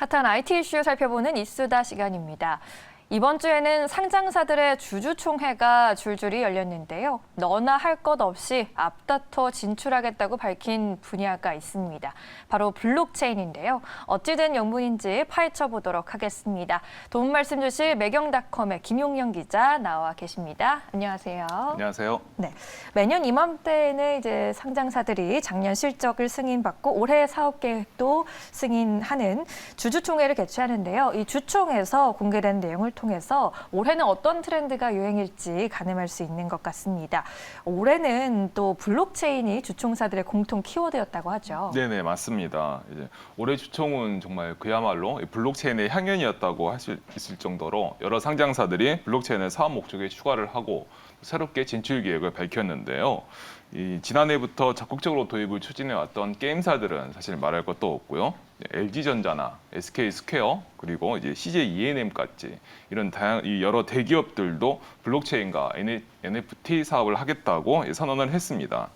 핫한 IT 이슈 살펴보는 이수다 시간입니다. 이번 주에는 상장사들의 주주총회가 줄줄이 열렸는데요. 너나 할 것 없이 앞다퉈 진출하겠다고 밝힌 분야가 있습니다. 바로 블록체인인데요. 어찌된 영문인지 파헤쳐 보도록 하겠습니다. 도움 말씀 주실 매경닷컴의 김용영 기자 나와 계십니다. 안녕하세요. 안녕하세요. 네, 매년 이맘때에는 이제 상장사들이 작년 실적을 승인받고 올해 사업 계획도 승인하는 주주총회를 개최하는데요. 이 주총에서 공개된 내용을 통해서 올해는 어떤 트렌드가 유행일지 가늠할 수 있는 것 같습니다. 올해는 또 블록체인이 주총사들의 공통 키워드였다고 하죠. 네네, 맞습니다. 이제 올해 주총은 정말 그야말로 블록체인의 향연이었다고 할 수 있을 정도로 여러 상장사들이 블록체인을 사업 목적에 추가를 하고 새롭게 진출 계획을 밝혔는데요. 지난해부터 적극적으로 도입을 추진해왔던 게임사들은 사실 말할 것도 없고요. LG전자나 SK스퀘어 그리고 이제 CJ ENM까지 이런 여러 대기업들도 블록체인과 NFT 사업을 하겠다고 선언을 했습니다.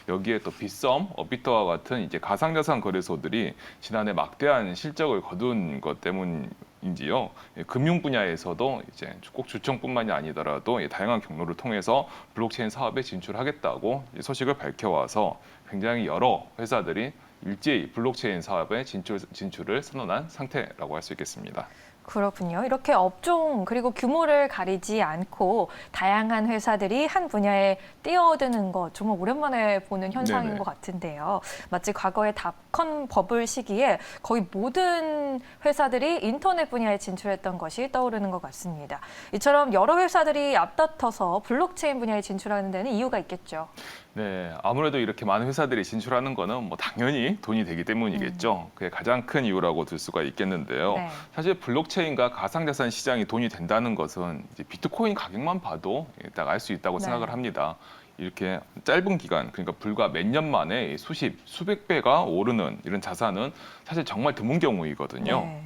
여기에 또 빗썸, 업비트와 같은 이제 가상자산 거래소들이 지난해 막대한 실적을 거둔 것 때문인지요. 금융 분야에서도 이제 꼭 주총뿐만이 아니더라도 다양한 경로를 통해서 블록체인 사업에 진출하겠다고 소식을 밝혀와서 굉장히 여러 회사들이 일제히 블록체인 사업에 진출을 선언한 상태라고 할 수 있겠습니다. 그렇군요. 이렇게 업종 그리고 규모를 가리지 않고 다양한 회사들이 한 분야에 뛰어드는 것 정말 오랜만에 보는 현상인 네네. 것 같은데요. 마치 과거의 닷컴 버블 시기에 거의 모든 회사들이 인터넷 분야에 진출했던 것이 떠오르는 것 같습니다. 이처럼 여러 회사들이 앞다퉈서 블록체인 분야에 진출하는 데는 이유가 있겠죠. 네, 아무래도 이렇게 많은 회사들이 진출하는 거는 뭐 당연히 돈이 되기 때문이겠죠. 그게 가장 큰 이유라고 들 수가 있겠는데요. 네. 사실 블록체인과 가상자산 시장이 돈이 된다는 것은 이제 비트코인 가격만 봐도 딱 알 수 있다고 네. 생각을 합니다. 이렇게 짧은 기간, 그러니까 불과 몇 년 만에 수백 배가 오르는 이런 자산은 사실 정말 드문 경우이거든요. 네.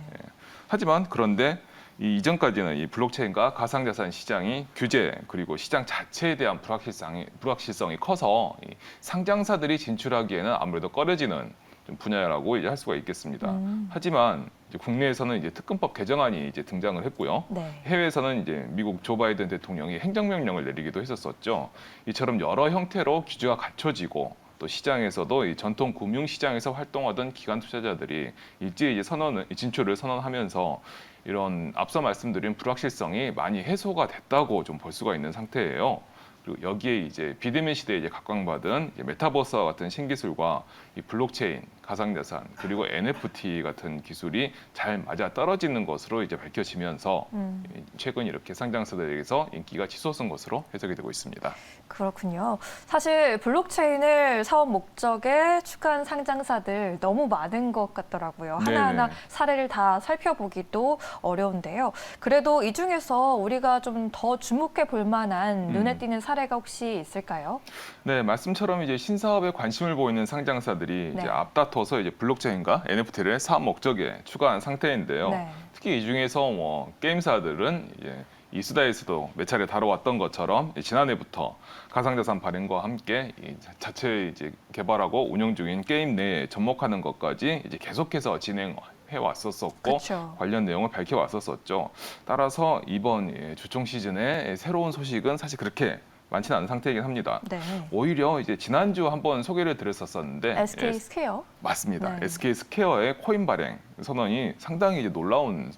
하지만 그런데 이전까지는 이 블록체인과 가상자산 시장이 규제 그리고 시장 자체에 대한 불확실성이 커서 이 상장사들이 진출하기에는 아무래도 꺼려지는 좀 분야라고 이제 할 수가 있겠습니다. 하지만 이제 국내에서는 이제 특검법 개정안이 이제 등장을 했고요. 네. 해외에서는 이제 미국 조 바이든 대통령이 행정명령을 내리기도 했었었죠. 이처럼 여러 형태로 규제가 갖춰지고 또 시장에서도 이 전통 금융 시장에서 활동하던 기관 투자자들이 일제히 이제 진출을 선언하면서 이런 앞서 말씀드린 불확실성이 많이 해소가 됐다고 좀 볼 수가 있는 상태예요. 그리고 여기에 이제 비대면 시대에 이제 각광받은 이제 메타버스와 같은 신기술과 이 블록체인, 가상자산 그리고 NFT 같은 기술이 잘 맞아 떨어지는 것으로 이제 밝혀지면서 최근 이렇게 상장사들에게서 인기가 치솟은 것으로 해석이 되고 있습니다. 그렇군요. 사실 블록체인을 사업 목적에 추가한 상장사들 너무 많은 것 같더라고요. 하나하나 네네. 사례를 다 살펴보기도 어려운데요. 그래도 이 중에서 우리가 좀 더 주목해 볼 만한 눈에 띄는 사례가 혹시 있을까요? 네, 말씀처럼 이제 신사업에 관심을 보이는 상장사들이 네. 이제 앞다퉈서 이제 블록체인과 NFT를 사업 목적에 추가한 상태인데요. 네. 특히 이 중에서 뭐 게임사들은 이제 이수다에서도 몇 차례 다뤄왔던 것처럼 지난해부터 가상자산 발행과 함께 이 자체 이제 개발하고 운영 중인 게임 내에 접목하는 것까지 이제 계속해서 진행해 왔었었고 그쵸. 관련 내용을 밝혀 왔었었죠. 따라서 이번 주총 시즌에 새로운 소식은 사실 그렇게 많지는 않은 상태이긴 합니다. 네. 오히려 이제 지난주 한번 소개를 드렸었는데 SK 스퀘어? 맞습니다. 네. SK 스퀘어의 코인 발행 선언이 상당히 이제 놀라운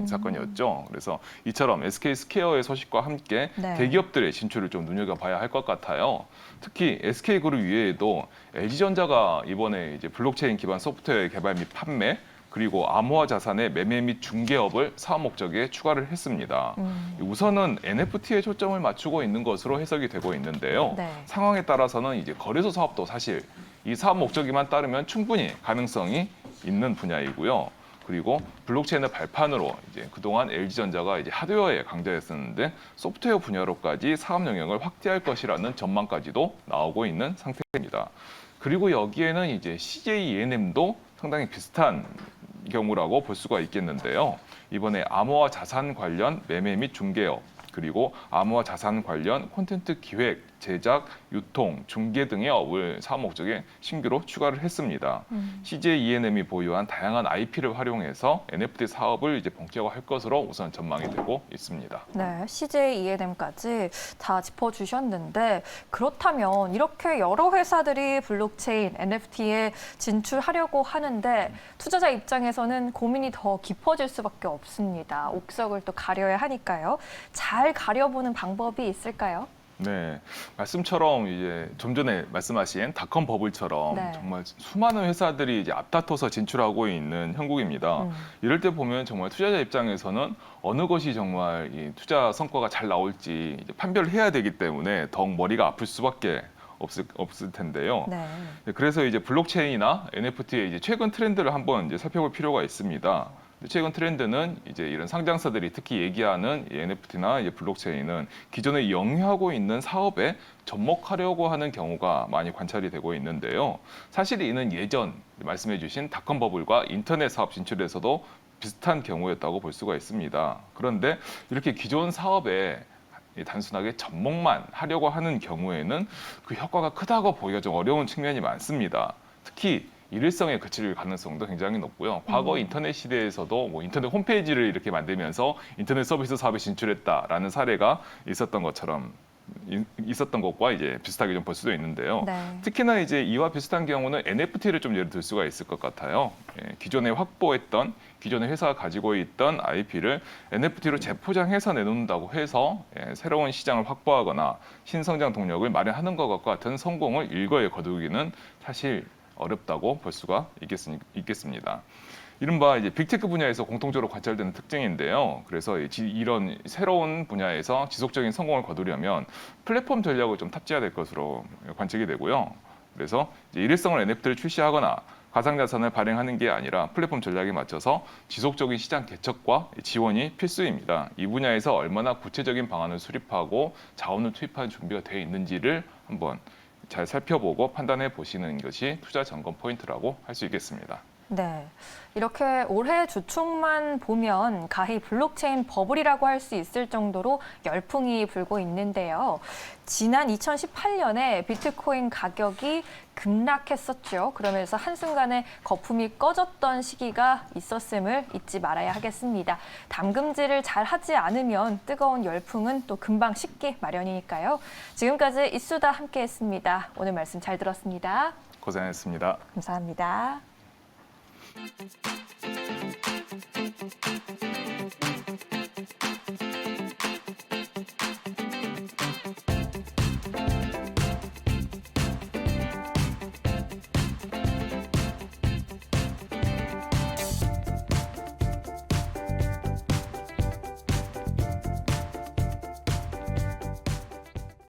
사건이었죠. 그래서 이처럼 SK 스퀘어의 소식과 함께 네. 대기업들의 진출을 좀 눈여겨봐야 할 것 같아요. 특히 SK 그룹 이외에도 LG전자가 이번에 이제 블록체인 기반 소프트웨어 개발 및 판매 그리고 암호화 자산의 매매 및 중개업을 사업 목적에 추가를 했습니다. 우선은 NFT에 초점을 맞추고 있는 것으로 해석이 되고 있는데요. 네. 상황에 따라서는 이제 거래소 사업도 사실 이 사업 목적에만 따르면 충분히 가능성이 있는 분야이고요. 그리고 블록체인을 발판으로 이제 그동안 LG전자가 이제 하드웨어에 강자였었는데 소프트웨어 분야로까지 사업 영역을 확대할 것이라는 전망까지도 나오고 있는 상태입니다. 그리고 여기에는 이제 CJ ENM도 상당히 비슷한 경우라고 볼 수가 있겠는데요. 이번에 암호화 자산 관련 매매 및 중개업 그리고 암호화 자산 관련 콘텐츠 기획 제작, 유통, 중개 등의 업을 사업 목적에 신규로 추가를 했습니다. CJ E&M이 보유한 다양한 IP를 활용해서 NFT 사업을 이제 본격화할 것으로 우선 전망이 되고 있습니다. 네, CJ E&M까지 다 짚어주셨는데 그렇다면 이렇게 여러 회사들이 블록체인, NFT에 진출하려고 하는데 투자자 입장에서는 고민이 더 깊어질 수밖에 없습니다. 옥석을 또 가려야 하니까요. 잘 가려보는 방법이 있을까요? 네, 말씀처럼 이제 좀 전에 말씀하신 닷컴 버블처럼 네. 정말 수많은 회사들이 이제 앞다퉈서 진출하고 있는 형국입니다. 이럴 때 보면 정말 투자자 입장에서는 어느 것이 정말 이 투자 성과가 잘 나올지 이제 판별을 해야 되기 때문에 더욱 머리가 아플 수밖에 없을 텐데요. 네. 네, 그래서 이제 블록체인이나 NFT의 이제 최근 트렌드를 한번 이제 살펴볼 필요가 있습니다. 최근 트렌드는 이제 이런 상장사들이 특히 얘기하는 이 NFT나 이제 블록체인은 기존에 영위하고 있는 사업에 접목하려고 하는 경우가 많이 관찰이 되고 있는데요. 사실 이는 예전 말씀해주신 닷컴 버블과 인터넷 사업 진출에서도 비슷한 경우였다고 볼 수가 있습니다. 그런데 이렇게 기존 사업에 단순하게 접목만 하려고 하는 경우에는 그 효과가 크다고 보기가 좀 어려운 측면이 많습니다. 특히 일회성에 그칠 가능성도 굉장히 높고요. 과거 인터넷 시대에서도 뭐 인터넷 홈페이지를 이렇게 만들면서 인터넷 서비스 사업에 진출했다라는 사례가 있었던 것과 이제 비슷하게 좀 볼 수도 있는데요. 네. 특히나 이제 이와 비슷한 경우는 NFT를 좀 예를 들 수가 있을 것 같아요. 기존에 확보했던 기존의 회사가 가지고 있던 IP를 NFT로 재포장해서 내놓는다고 해서 새로운 시장을 확보하거나 신성장 동력을 마련하는 것과 같은 성공을 일거에 거두기는 사실 어렵다고 볼 수가 있겠습니다. 이른바 이제 빅테크 분야에서 공통적으로 관찰되는 특징인데요. 그래서 이런 새로운 분야에서 지속적인 성공을 거두려면 플랫폼 전략을 좀 탑재해야 될 것으로 관측이 되고요. 그래서 이제 일회성을 NFT를 출시하거나 가상자산을 발행하는 게 아니라 플랫폼 전략에 맞춰서 지속적인 시장 개척과 지원이 필수입니다. 이 분야에서 얼마나 구체적인 방안을 수립하고 자원을 투입할 준비가 되어 있는지를 한번 잘 살펴보고 판단해 보시는 것이 투자 점검 포인트라고 할 수 있겠습니다. 네, 이렇게 올해 주총만 보면 가히 블록체인 버블이라고 할 수 있을 정도로 열풍이 불고 있는데요. 지난 2018년에 비트코인 가격이 급락했었죠. 그러면서 한순간에 거품이 꺼졌던 시기가 있었음을 잊지 말아야 하겠습니다. 담금질을 잘 하지 않으면 뜨거운 열풍은 또 금방 식기 마련이니까요. 지금까지 이수다 함께했습니다. 오늘 말씀 잘 들었습니다. 고생하셨습니다. 감사합니다.